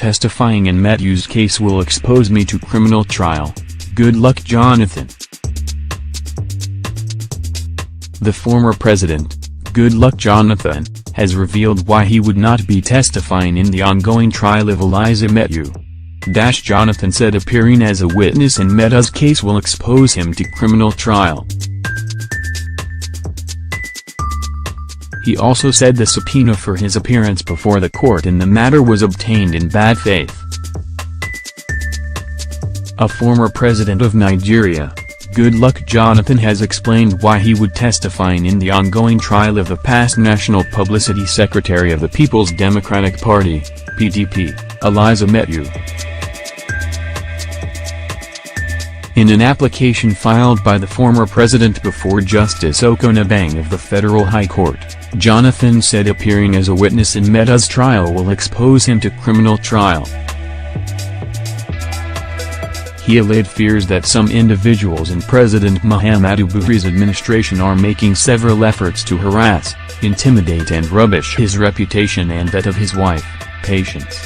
testifying in Metuh's case will expose me to criminal trial. Goodluck Jonathan. The former president, Goodluck Jonathan, has revealed why he would not be testifying in the ongoing trial of Olisa Metuh. Jonathan said appearing as a witness in Metuh's case will expose him to criminal trial. He also said the subpoena for his appearance before the court in the matter was obtained in bad faith. A former president of Nigeria, Goodluck Jonathan, has explained why he would testifying in the ongoing trial of the past National Publicity Secretary of the People's Democratic Party, PDP, Olisa Metuh. In an application filed by the former president before Justice Okonabang of the Federal High Court, Jonathan said appearing as a witness in Metuh's trial will expose him to criminal trial. He allayed fears that some individuals in President Muhammadu Buhari's administration are making several efforts to harass, intimidate and rubbish his reputation and that of his wife, Patience.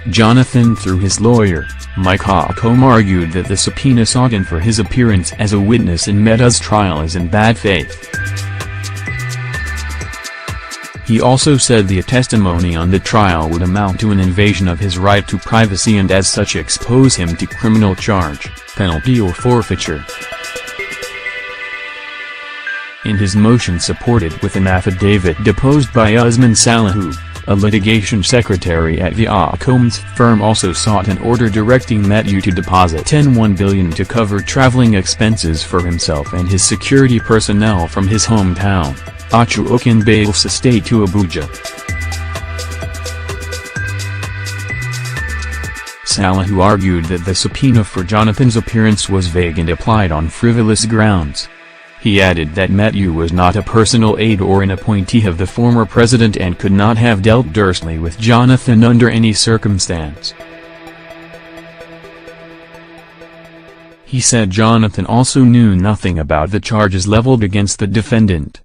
Jonathan, through his lawyer, Mike Hocombe, argued that the subpoena sought in for his appearance as a witness in Metuh's trial is in bad faith. He also said the testimony on the trial would amount to an invasion of his right to privacy and as such expose him to criminal charge, penalty or forfeiture. In his motion supported with an affidavit deposed by Usman Salihu, a litigation secretary at the Hocombe's firm also sought an order directing Metuh to deposit $1 billion to cover traveling expenses for himself and his security personnel from his hometown, Ocho-Okinbales Estate to Abuja. Salihu argued that the subpoena for Jonathan's appearance was vague and applied on frivolous grounds. He added that Metuh was not a personal aide or an appointee of the former president and could not have dealt directly with Jonathan under any circumstance. He said Jonathan also knew nothing about the charges leveled against the defendant.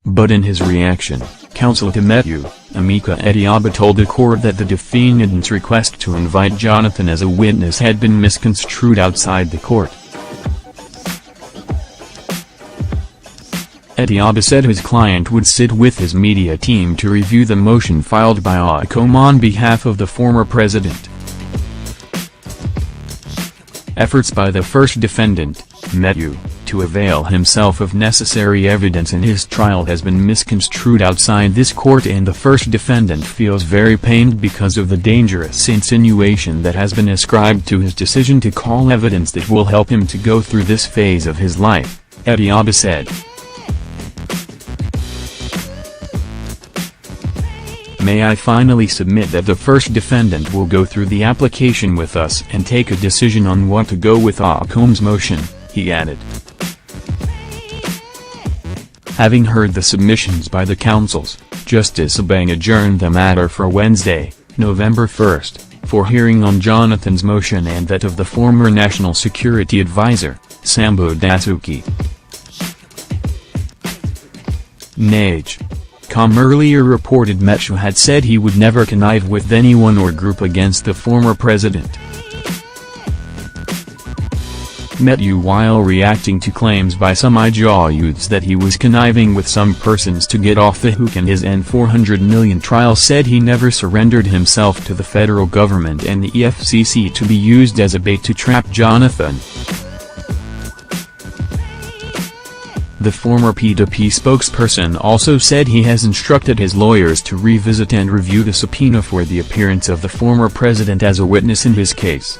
But in his reaction, counsel to Metuh, Emeka Ediaba, told the court that the defendant's request to invite Jonathan as a witness had been misconstrued outside the court. Ediaba said his client would sit with his media team to review the motion filed by Hocombe on behalf of the former president. Efforts by the first defendant, Metuh, to avail himself of necessary evidence in his trial has been misconstrued outside this court, and the first defendant feels very pained because of the dangerous insinuation that has been ascribed to his decision to call evidence that will help him to go through this phase of his life, Ediaba said. May I finally submit that the first defendant will go through the application with us and take a decision on what to go with Hocombe's motion, he added. Having heard the submissions by the counsels, Justice Obang adjourned the matter for Wednesday, November 1, for hearing on Jonathan's motion and that of the former National Security Advisor, Sambo Dasuki. NAGE.com earlier reported Metuh had said he would never connive with anyone or group against the former president. Metuh, while reacting to claims by some Ijaw youths that he was conniving with some persons to get off the hook in his N$400 million trial, said he never surrendered himself to the federal government and the EFCC to be used as a bait to trap Jonathan. The former PDP spokesperson also said he has instructed his lawyers to revisit and review the subpoena for the appearance of the former president as a witness in his case.